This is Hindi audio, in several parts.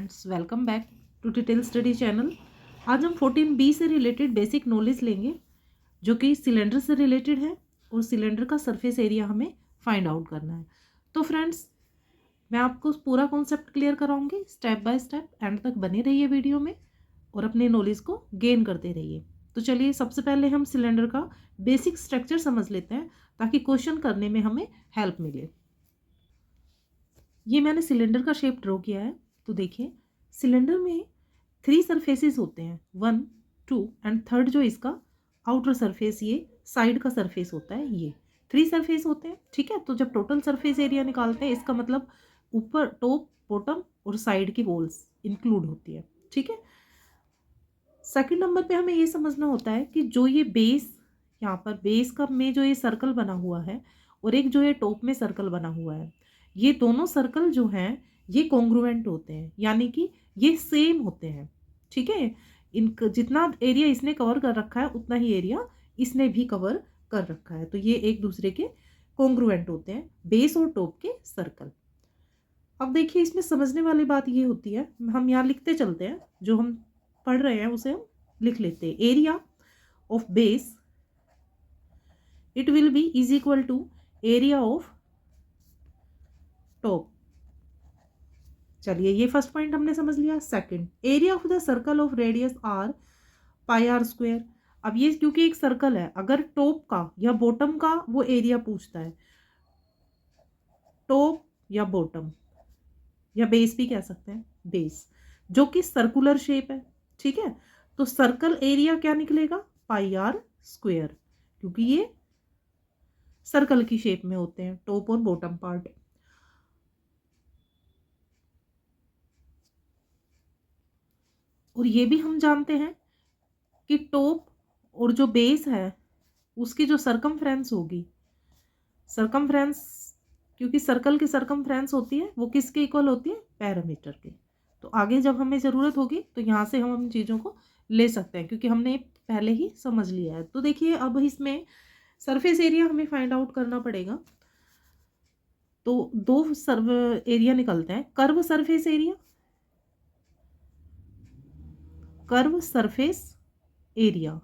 Friends, welcome back to detail study channel. आज हम 14B से रिलेटेड बेसिक नॉलेज लेंगे जो कि सिलेंडर से रिलेटेड है और सिलेंडर का सरफेस एरिया हमें फाइंड आउट करना है। तो फ्रेंड्स, मैं आपको पूरा कॉन्सेप्ट क्लियर कराऊंगी स्टेप बाय स्टेप। एंड तक बने रहिए वीडियो में और अपने नॉलेज को गेन करते रहिए। तो चलिए, सबसे पहले हम सिलेंडर का बेसिक स्ट्रक्चर समझ लेते हैं ताकि क्वेश्चन करने में हमें हेल्प मिले। ये मैंने सिलेंडर का शेप ड्रॉ किया है। तो देखिए, सिलेंडर में 3 सरफेसेस होते हैं, 1, 2 एंड थर्ड जो इसका आउटर सरफेस, ये साइड का सरफेस होता है। ये 3 सरफेस होते हैं, ठीक है। तो जब टोटल सरफेस एरिया निकालते हैं, इसका मतलब ऊपर, टॉप, बॉटम और साइड की वॉल्स इंक्लूड होती है, ठीक है। सेकंड नंबर पे हमें ये समझना होता है कि जो ये बेस, यहाँ पर बेस का में जो ये सर्कल बना हुआ है और एक जो ये टॉप में सर्कल बना हुआ है, ये दोनों सर्कल जो हैं ये कॉन्ग्रुएंट होते हैं, यानी कि ये सेम होते हैं, ठीक है। इन जितना एरिया इसने कवर कर रखा है उतना ही एरिया इसने भी कवर कर रखा है। तो ये एक दूसरे के कॉन्ग्रुएंट होते हैं, बेस और टॉप के सर्कल। अब देखिए, इसमें समझने वाली बात ये होती है, हम यहाँ लिखते चलते हैं, जो हम पढ़ रहे हैं उसे हम लिख लेते हैं। Area of base, it will be is equal to area of top. चलिए, ये फर्स्ट पॉइंट हमने समझ लिया। Second, area of the circle of radius R pi R square. अब ये क्योंकि एक सर्कल है, अगर टॉप का या बॉटम का वो एरिया पूछता है, टॉप या बॉटम या बेस भी कह सकते हैं, बेस जो कि सर्कुलर शेप है, ठीक है। तो सर्कल एरिया क्या निकलेगा? पाई आर स्क्वायर, क्योंकि ये सर्कल की शेप में होते हैं टॉप और बॉटम पार्ट। और ये भी हम जानते हैं कि टॉप और जो बेस है उसकी जो सरकमफ्रेंस होगी, सरकमफ्रेंस, क्योंकि सर्कल की सरकमफ्रेंस होती है वो किसके इक्वल होती है? पैरामीटर के। तो आगे जब हमें ज़रूरत होगी तो यहाँ से हम चीज़ों को ले सकते हैं, क्योंकि हमने पहले ही समझ लिया है। तो देखिए, अब इसमें सरफेस एरिया हमें फाइंड आउट करना पड़ेगा। तो दो एरिया निकलते हैं, curve surface area, curve surface area,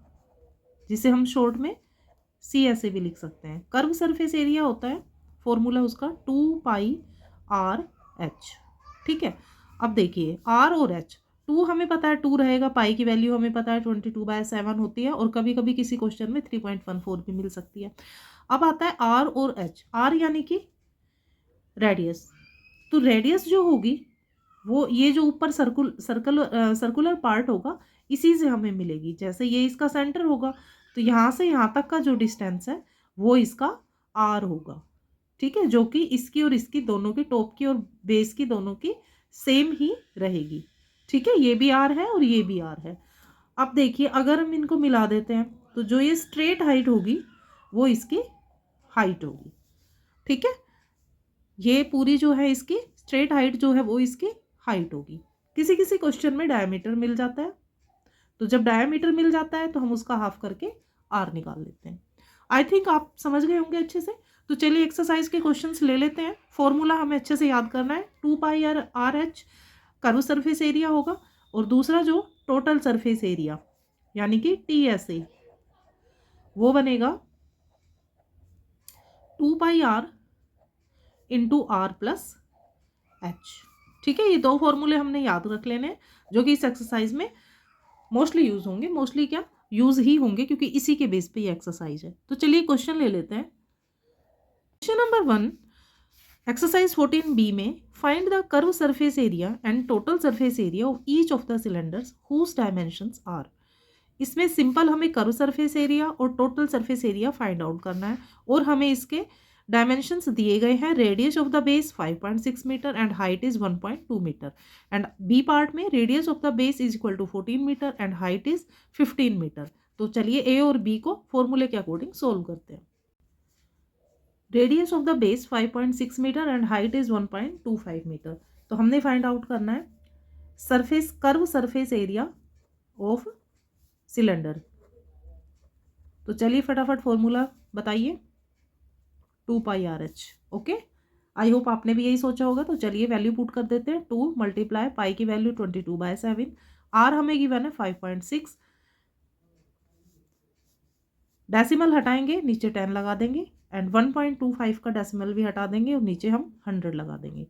जिसे हम शॉर्ट में सी ऐसे भी लिख सकते हैं। कर्व सरफेस एरिया होता है, फॉर्मूला उसका 2πr/h, ठीक है। अब देखिए, आर और एच, 2 हमें पता है 2 रहेगा, पाई की वैल्यू हमें पता है 22/7 होती है, और कभी कभी किसी क्वेश्चन में 3.14 भी मिल सकती है। अब आता है आर और एच। आर यानी कि रेडियस, तो रेडियस जो होगी वो ये जो ऊपर सर्कुलर पार्ट होगा इसी से हमें मिलेगी। जैसे ये इसका सेंटर होगा, तो यहाँ से यहाँ तक का जो डिस्टेंस है वो इसका आर होगा, ठीक है, जो कि इसकी और इसकी दोनों की, टॉप की और बेस की दोनों की सेम ही रहेगी, ठीक है। ये भी आर है और ये भी आर है। अब देखिए, अगर हम इनको मिला देते हैं तो जो ये स्ट्रेट हाइट होगी वो इसकी हाइट होगी, ठीक है। ये पूरी जो है इसकी स्ट्रेट हाइट जो है वो इसकी हाइट होगी। किसी किसी क्वेश्चन में डायमीटर मिल जाता है, तो जब डायमीटर मिल जाता है तो हम उसका हाफ करके आर निकाल लेते हैं। आई थिंक आप समझ गए होंगे अच्छे से। तो चलिए, एक्सरसाइज के क्वेश्चंस ले लेते हैं। फॉर्मूला हमें अच्छे से याद करना है, 2πr/h कर्व सरफेस एरिया होगा, और दूसरा जो टोटल सरफेस एरिया यानी कि TSA, वो बनेगा 2πr × r+h, ठीक है। ये दो फॉर्मूले हमने याद रख लेने हैं, जो कि इस एक्सरसाइज में मोस्टली यूज होंगे, मोस्टली क्या यूज ही होंगे, क्योंकि इसी के बेस पे ये एक्सरसाइज है। तो चलिए क्वेश्चन ले लेते हैं। क्वेश्चन नंबर 1, एक्सरसाइज 14B में find the curve surface area and total surface area of each of the cylinders whose dimensions are. इसमें सिंपल हमें कर्व सरफेस एरिया और total surface area find out करना है, और हमें इसके डायमेंशंस दिए गए हैं। Radius of the base 5.6 metre and height is 1.2 metre, and B part में radius of the base is equal to 14 metre and height is 15 metre. तो चलिए ए और बी को फॉर्मूले के अकॉर्डिंग सोल्व करते हैं। Radius of the base 5.6 metre and height is 1.25 metre. तो हमने फाइंड आउट करना है surface, curve surface area of cylinder. तो चलिए फटाफट फॉर्मूला बताइए, 2πr/h, ओके। आई होप आपने भी यही सोचा होगा। तो चलिए वैल्यू पुट कर देते हैं। 2 मल्टीप्लाई पाई की वैल्यू 22/7, आर हमें गिवन है 5.6, डेसिमल हटाएंगे नीचे 10 लगा देंगे एंड 1.25 का डेसिमल भी हटा देंगे और नीचे हम 100 लगा देंगे।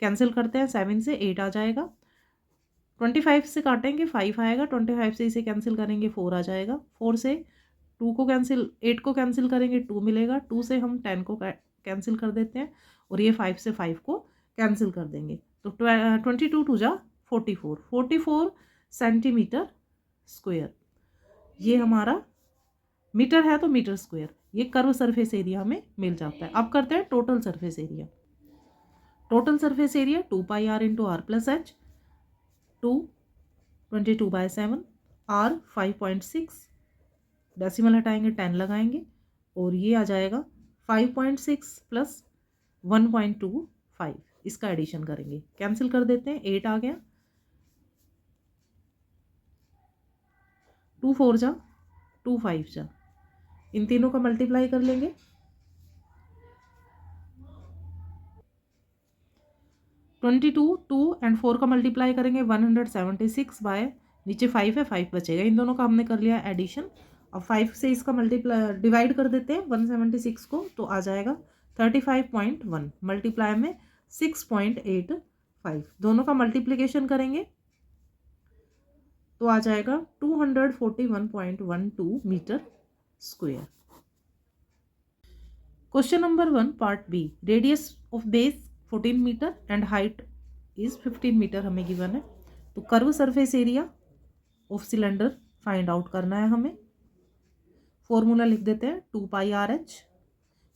कैंसिल करते हैं, 7 से 8 आ जाएगा, 25 से काटेंगे 5 आएगा, 25 से इसे कैंसिल करेंगे 4 आ जाएगा, 4 से 2 को कैंसिल 8 को कैंसिल करेंगे 2 मिलेगा, 2 से हम 10 को कैंसिल कर देते हैं और ये 5 से 5 को कैंसिल कर देंगे। तो 22 टू जा 44 सेंटीमीटर स्क्वायर, ये हमारा मीटर है तो मीटर स्क्वायर, ये कर्व सरफेस एरिया हमें मिल जाता है। अब करते हैं total surface area. Total surface area 2 pi R into R plus H, 22/7, R 5.6, decimal हटाएंगे 10 लगाएंगे और ये आ जाएगा 5.6 प्लस 1.25, इसका एडिशन करेंगे, कैंसिल कर देते हैं, 8 आ गया, 2 4 जा 2 5 जा, इन तीनों का मल्टीप्लाई कर लेंगे, 22 2 एंड 4 का मल्टीप्लाई करेंगे 176 बाय, नीचे 5 है 5 बचेगा, इन दोनों का हमने कर लिया एडिशन। अब 5 से इसका मल्टीप्लाई डिवाइड कर देते हैं 176 को, तो आ जाएगा 35.1, मल्टीप्लाई में 6.85, दोनों का मल्टीप्लिकेशन करेंगे तो आ जाएगा 241.12 metre square. Question number 1 part B, radius of base 14 metre and height is 15 metre हमें गिवन है। तो curve surface area of cylinder find out करना है हमें। फॉर्मूला लिख देते हैं 2 pi R H,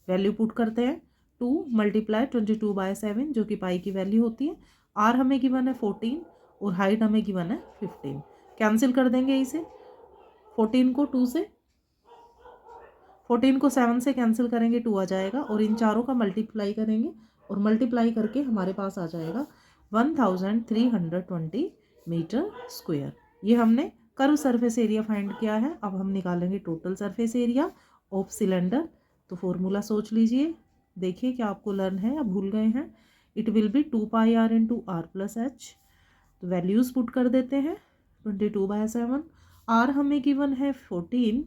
value put करते हैं 2 मल्टीप्लाई 22/7 जो कि पाई की वैल्यू होती है, आर हमें गिवन है 14 और हाइट हमें गिवन है 15, कैंसिल कर देंगे इसे, 14 को 2 से 14 को 7 से कैंसिल करेंगे 2 आ जाएगा और इन चारों का मल्टीप्लाई करेंगे और मल्टीप्लाई करके हमारे पास आ जाएगा 1320 मीटर स्क्वायर। ये हमने कर्व सरफेस एरिया फाइंड किया है। अब हम निकालेंगे total surface area of cylinder. तो फॉर्मूला सोच लीजिए, देखिए क्या आपको लर्न है या भूल गए हैं। It will be 2 pi R into R plus H. तो वैल्यूज़ पुट कर देते हैं 22/7, आर हमें गिवन है 14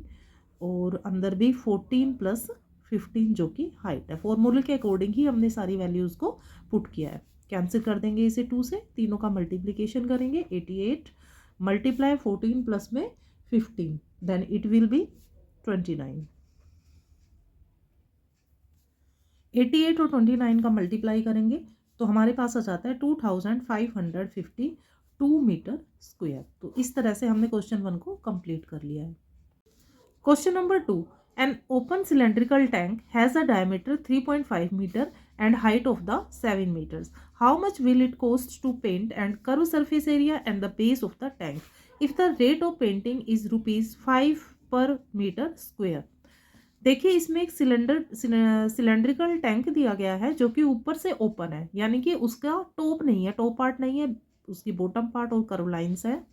और अंदर भी 14 प्लस 15 जो कि हाइट है। फॉर्मूले के अकॉर्डिंग ही हमने सारी वैल्यूज़ को पुट किया है। कैंसिल कर देंगे इसे 2 से, तीनों का मल्टीप्लिकेशन करेंगे 88 मल्टीप्लाई 14 प्लस में 15, देन इट विल बी 29। 88 और 29 का मल्टीप्लाई करेंगे तो हमारे पास आ जाता है 2552 मीटर स्क्वायर। तो इस तरह से हमने क्वेश्चन 1 को कंप्लीट कर लिया है। Question number 2. An open cylindrical tank has a diameter 3.5 meter and height of the 7 meters. How much will it cost to paint and curve surface area and the base of the tank if the rate of painting is ₹5 per meter square? देखिए इसमें एक सिलेंड्रिकल टैंक दिया गया है जो कि ऊपर से ओपन है, यानी कि उसका टॉप नहीं है, टॉप पार्ट नहीं है, उसकी बॉटम पार्ट और कर्व लाइंस है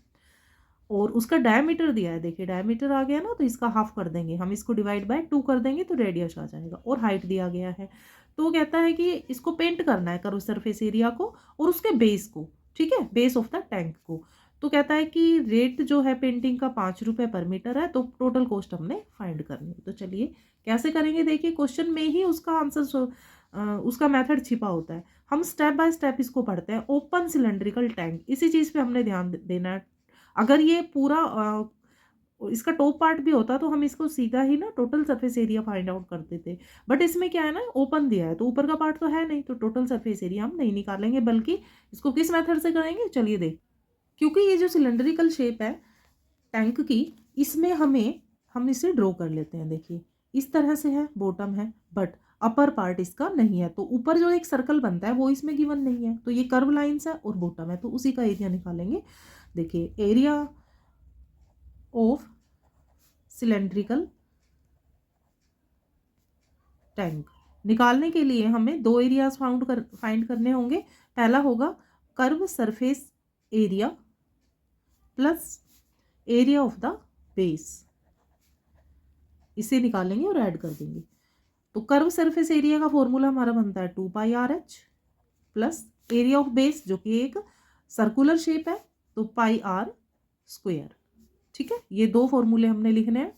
और उसका डायमीटर दिया है। देखिए डायमीटर आ गया ना, तो इसका हाफ कर देंगे हम, इसको डिवाइड बाय 2 कर देंगे तो रेडियस आ जाएगा और हाइट दिया गया है। तो वो कहता है कि इसको पेंट करना है कर्व सरफेस एरिया को और उसके बेस को, ठीक है, बेस ऑफ द टैंक को। तो कहता है कि रेट जो है पेंटिंग का 5 रुपये पर मीटर है, तो टोटल कॉस्ट हमने फाइंड करनी है। तो चलिए कैसे करेंगे, देखिए क्वेश्चन में ही उसका आंसर उसका मेथड छिपा होता है। हम स्टेप बाय स्टेप इसको पढ़ते हैं। ओपन सिलेंड्रिकल टैंक, इसी चीज़ पे हमने ध्यान देना है। अगर ये पूरा इसका टॉप पार्ट भी होता तो हम इसको सीधा ही ना total surface area find out करते थे, बट इसमें क्या है ना, ओपन दिया है तो ऊपर का पार्ट तो है नहीं, तो टोटल सरफेस एरिया हम नहीं निकालेंगे, बल्कि इसको किस मेथड से करेंगे, चलिए देख। क्योंकि ये जो सिलेंड्रिकल शेप है टैंक की, इसमें हम इसे ड्रॉ कर लेते हैं। देखिए इस तरह से है, बॉटम है बट अपर पार्ट इसका नहीं है, तो ऊपर जो एक सर्कल बनता है वो इसमें गिवन नहीं है, तो ये कर्व लाइंस है और बॉटम है, तो उसी का एरिया निकालेंगे। देखिए एरिया ऑफ सिलेंड्रिकल टैंक निकालने के लिए हमें 2 एरियाज फाइंड करने होंगे। पहला होगा curve surface area plus area of the base, इसे निकालेंगे और ऐड कर देंगे। तो कर्व सरफेस एरिया का फॉर्मूला हमारा बनता है 2πRH plus area of base जो कि एक सर्कुलर शेप है तो πr²। ठीक है, ये दो फॉर्मूले हमने लिखने हैं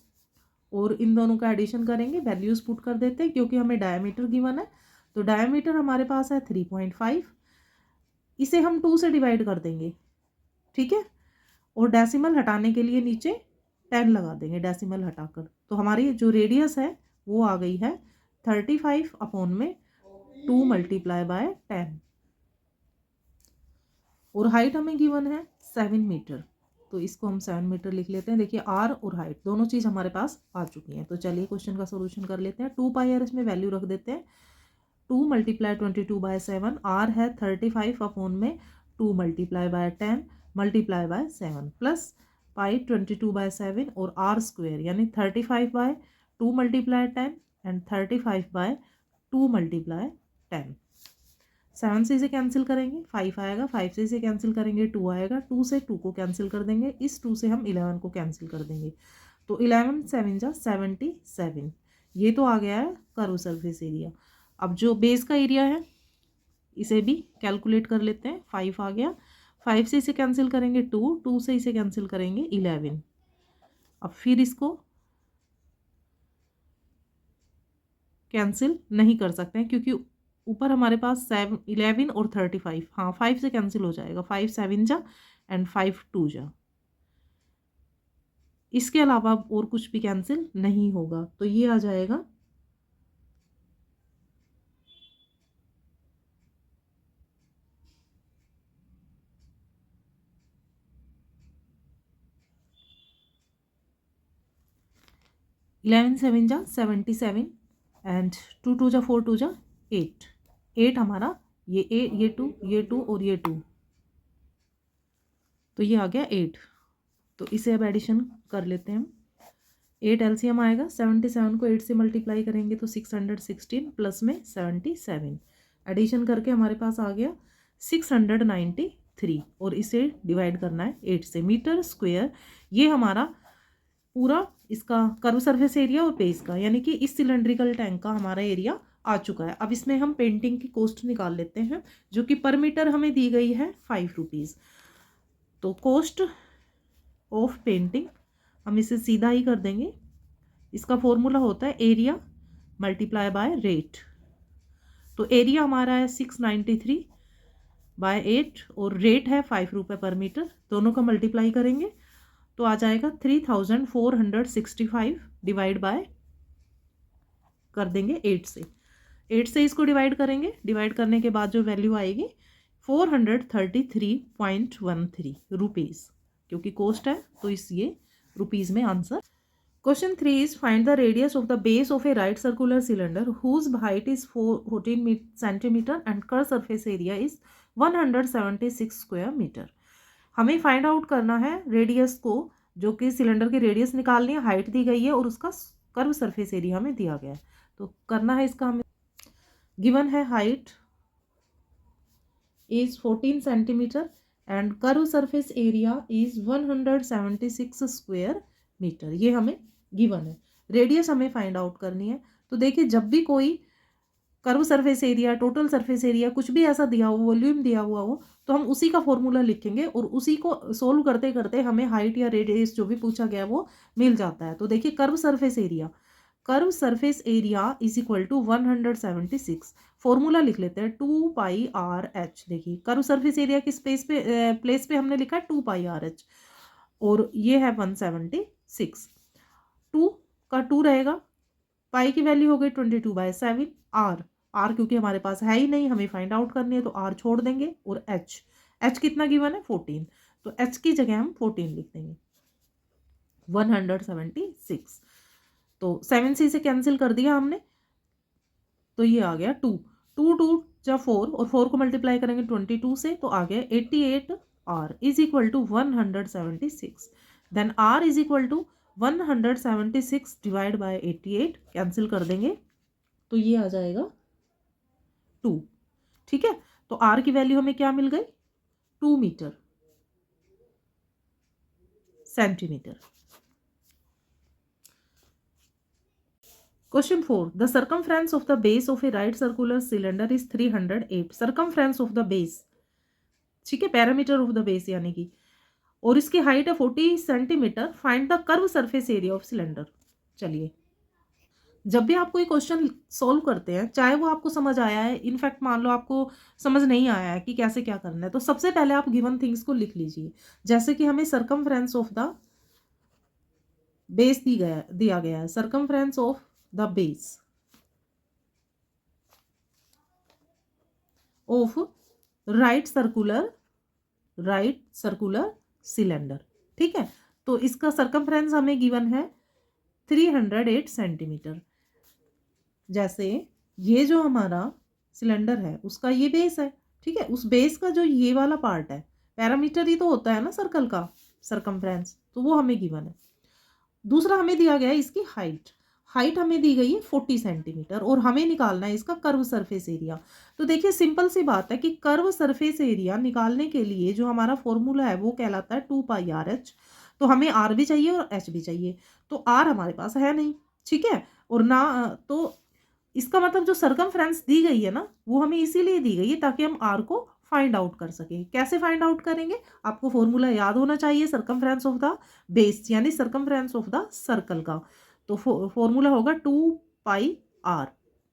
और इन दोनों का एडिशन करेंगे, वैल्यूज पुट कर देते हैं क्योंकि हमें डायमीटर गिवन है। तो डायमीटर हमारे पास है 3.5, इसे हम 2 से डिवाइड कर देंगे। ठीक है, और डेसिमल हटाने के लिए नीचे 10 लगा देंगे डेसिमल हटाकर। तो हमारी जो रेडियस है वो आ गई है 35 अपॉन में 2 मल्टीप्लाई बाय 10 और हाइट हमें गिवन है 7 मीटर। तो इसको हम 7 मीटर लिख लेते हैं। देखिए आर और हाइट दोनों चीज़ हमारे पास आ चुकी हैं। तो चलिए क्वेश्चन का सोल्यूशन कर लेते हैं। 2πr इसमें वैल्यू रख देते हैं 2 मल्टीप्लाई 22/7, आर है 35 अपॉन में 2 multiply by 10 multiply by 7 plus pi 22/7 और r² यानी 35/2 मल्टीप्लाई 10 एंड 35/2 मल्टीप्लाई 10। 7 से इसे कैंसिल करेंगे 5 आएगा, 5 से इसे कैंसिल करेंगे 2 आएगा, 2 से 2 को कैंसिल कर देंगे, इस 2 से हम 11 को कैंसिल कर देंगे। तो 11 7 जा 77। ये तो आ गया है कर्व सरफेस एरिया। अब जो बेस का एरिया है इसे भी कैलकुलेट कर लेते हैं। 5 आ गया, 5 से इसे कैंसिल करेंगे 2, 2 से इसे कैंसिल करेंगे 11। अब फिर इसको कैंसिल नहीं कर सकते हैं क्योंकि ऊपर हमारे पास 7 11 और 35, हाँ 5 से कैंसिल हो जाएगा, 5 7 जा एंड 5 2 जा। इसके अलावा और कुछ भी कैंसिल नहीं होगा। तो ये आ जाएगा 11 7 जा 77 एंड 2 2 जा 4 2 जा 8। 8 हमारा ये 8 ये 2 और ये 2, तो ये आ गया 8। तो इसे अब एडिशन कर लेते हैं हम। 8 एलसीएम आएगा, 77 को 8 से मल्टीप्लाई करेंगे तो 616 प्लस में 77 एडिशन करके हमारे पास आ गया 693 और इसे डिवाइड करना है 8 से। मीटर स्क्वायर ये हमारा पूरा इसका कर्व सरफेस एरिया और बेस का यानी कि इस सिलेंड्रिकल टैंक का हमारा एरिया आ चुका है। अब इसमें हम पेंटिंग की कॉस्ट निकाल लेते हैं जो कि पर मीटर हमें दी गई है 5 रुपीज़। तो कॉस्ट ऑफ पेंटिंग हम इसे सीधा ही कर देंगे। इसका फॉर्मूला होता है एरिया मल्टीप्लाई बाय रेट। तो एरिया हमारा है 693/8 और रेट है 5 रुपये पर मीटर। दोनों का मल्टीप्लाई करेंगे तो आ जाएगा 3465 डिवाइड बाय कर देंगे 8 से। 8 से इसको डिवाइड करेंगे, डिवाइड करने के बाद जो वैल्यू आएगी 433.13 रुपीज़, क्योंकि कॉस्ट है तो इस ये रुपीज़ में answer. Question 3 is find the radius of the base of a right circular cylinder whose height is 14 centimeter and curved surface area is 176 square meter। हमें फाइंड आउट करना है रेडियस को, जो कि सिलेंडर की रेडियस निकालनी है, हाइट दी गई है और उसका कर्व सरफेस एरिया हमें दिया गया है। तो करना है इसका, हमें गिवन है height is 14 centimetre and curve surface area is 176 square metre, ये हमें गिवन है। रेडियस हमें फाइंड आउट करनी है। तो देखिए जब भी कोई curve surface area, total surface area, कुछ भी ऐसा दिया हो, वॉल्यूम दिया हुआ हो, तो हम उसी का फॉर्मूला लिखेंगे और उसी को सोल्व करते करते हमें हाइट या रेडियस जो भी पूछा गया वो मिल जाता है। तो देखिए curve surface area is equal to 176। Formula लिख लेते हैं 2πRH। देखिए कर्व सरफेस एरिया की प्लेस पे हमने लिखा है 2πRH और ये है 176। 2 का 2 रहेगा, पाई की वैल्यू हो गई 22/7। आर क्योंकि हमारे पास है ही नहीं, हमें फाइंड आउट करनी है तो आर छोड़ देंगे। और एच कितना गिवन है 14, तो एच की जगह हम 14 लिख देंगे 176। तो 7 से इसे कैंसिल कर दिया हमने तो ये आ गया 2 2 2 जा 4 और 4 को मल्टीप्लाई करेंगे 22 से तो आ गया 88 R is equal to 176। Then R is equal to 176 divide by 88 cancel कर देंगे तो ये आ जाएगा 2। ठीक है, तो आर की वैल्यू हमें क्या मिल गई 2 metre centimetre. Question 4, the circumference of the base of a right circular cylinder is 308। Circumference of the base, ठीक है, पैरामीटर ऑफ द बेस यानी कि, और इसकी हाइट है 40 centimetre, find the curve surface area of cylinder. चलिए, जब भी आप कोई क्वेश्चन सॉल्व करते हैं, चाहे वो आपको समझ आया है, इनफैक्ट मान लो आपको समझ नहीं आया है कि कैसे क्या करना है, तो सबसे पहले आप गिवन थिंग्स को लिख लीजिए। जैसे कि हमें सर्कमफ्रेंस ऑफ द बेस दिया गया है, circumference of the base of right circular cylinder, ठीक है। तो इसका सर्कमफ्रेंस हमें गिवन है 308 सेंटीमीटर। जैसे ये जो हमारा सिलेंडर है उसका ये बेस है, ठीक है, उस बेस का जो ये वाला पार्ट है, पैरामीटर ही तो होता है ना सर्कल का, सर्कमफ्रेंस, तो वो हमें गिवन है। दूसरा हमें दिया गया है इसकी हाइट, हाइट हमें दी गई है 40 सेंटीमीटर, और हमें निकालना है इसका कर्व सरफेस एरिया। तो देखिए सिंपल सी बात है कि कर्व सरफेस एरिया निकालने के लिए जो हमारा फॉर्मूला है वो कहलाता है 2πRh। तो हमें आर भी चाहिए और एच भी चाहिए, तो आर हमारे पास है नहीं, ठीक है, और ना, तो इसका मतलब जो सर्कमफ्रेंस दी गई है ना, वो हमें इसीलिए दी गई है ताकि हम आर को फाइंड आउट कर सके। कैसे फाइंड आउट करेंगे, आपको फॉर्मूला याद होना चाहिए सर्कमफ्रेंस ऑफ द बेस यानी सर्कमफ्रेंस ऑफ द सर्कल का। तो फॉर्मूला होगा 2πr,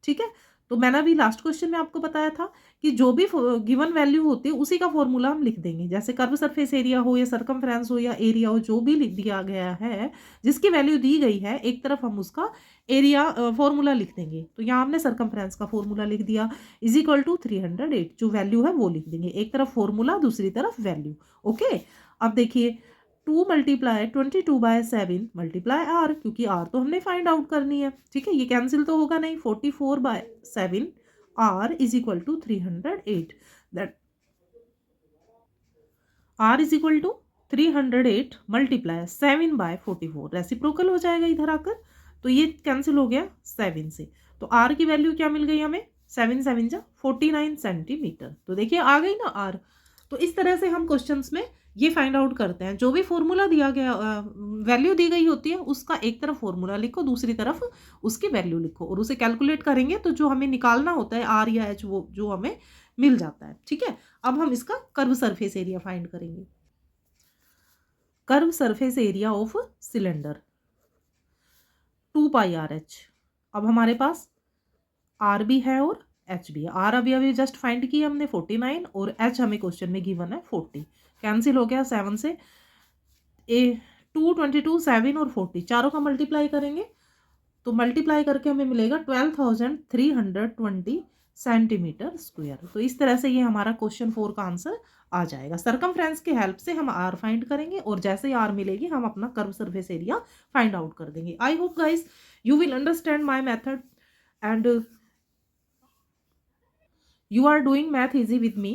ठीक है। तो मैंने अभी लास्ट क्वेश्चन में आपको बताया था कि जो भी गिवन वैल्यू होती है उसी का फॉर्मूला हम लिख देंगे। जैसे कर्व सरफेस एरिया हो या सर्कमफ्रेंस हो या एरिया हो, जो भी लिख दिया गया है, जिसकी वैल्यू दी गई है, एक तरफ हम उसका एरिया फॉर्मूला लिख देंगे। तो यहाँ हमने सर्कमफ्रेंस का फॉर्मूला लिख दिया, इज इक्वल टू 308, जो वैल्यू है वो लिख देंगे, एक तरफ फॉर्मूला दूसरी तरफ वैल्यू। ओके, अब देखिए 2 मल्टीप्लाई 22/7 मल्टीप्लाई आर, क्योंकि आर तो हमने फाइंड आउट करनी है, ठीक है, ये कैंसिल तो होगा नहीं। 44/7 R is equal to 308, that R is equal to 308 multiply 7/44, reciprocal हो जाएगा इधर आकर, तो ये कैंसिल हो गया 7 से। तो आर की वैल्यू क्या मिल गई हमें, 7 7 जा 49 सेंटीमीटर। तो देखिए आ गई ना आर। तो इस तरह से हम क्वेश्चंस में ये फाइंड आउट करते हैं, जो भी फॉर्मूला दिया गया, वैल्यू दी गई होती है, उसका एक तरफ फॉर्मूला लिखो, दूसरी तरफ उसकी वैल्यू लिखो, और उसे कैलकुलेट करेंगे तो जो हमें निकालना होता है आर या एच, वो जो हमें मिल जाता है, ठीक है। अब हम इसका कर्व सरफेस एरिया फाइंड करेंगे। Curve surface area of cylinder 2πRh। अब हमारे पास आर भी है और एच भी है। आर अभी अभी जस्ट फाइंड किया हमने 49, और एच हमें क्वेश्चन में गिवन है 40, कैंसिल हो गया 7 से। 2 22 7 और 40 चारों का मल्टीप्लाई करेंगे, तो मल्टीप्लाई करके हमें मिलेगा 12,320 सेंटीमीटर स्क्वायर। तो इस तरह से ये हमारा क्वेश्चन 4 का आंसर आ जाएगा। सर्कमफ्रेंस की हेल्प से हम आर फाइंड करेंगे, और जैसे ही आर मिलेगी हम अपना curve surface area find out कर देंगे। I hope guys you will understand my method and you are doing math easy with me.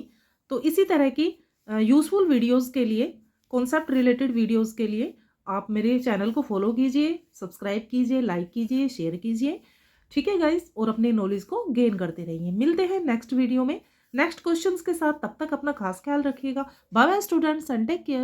तो इसी तरह की यूजफुल वीडियोस के लिए, कॉन्सेप्ट रिलेटेड वीडियोस के लिए आप मेरे चैनल को फॉलो कीजिए, सब्सक्राइब कीजिए, लाइक कीजिए, शेयर कीजिए, ठीक है गाइस, और अपने नॉलेज को गेन करते रहिए। मिलते हैं नेक्स्ट वीडियो में नेक्स्ट क्वेश्चंस के साथ, तब तक अपना खास ख्याल रखिएगा। Bye bye students and take care.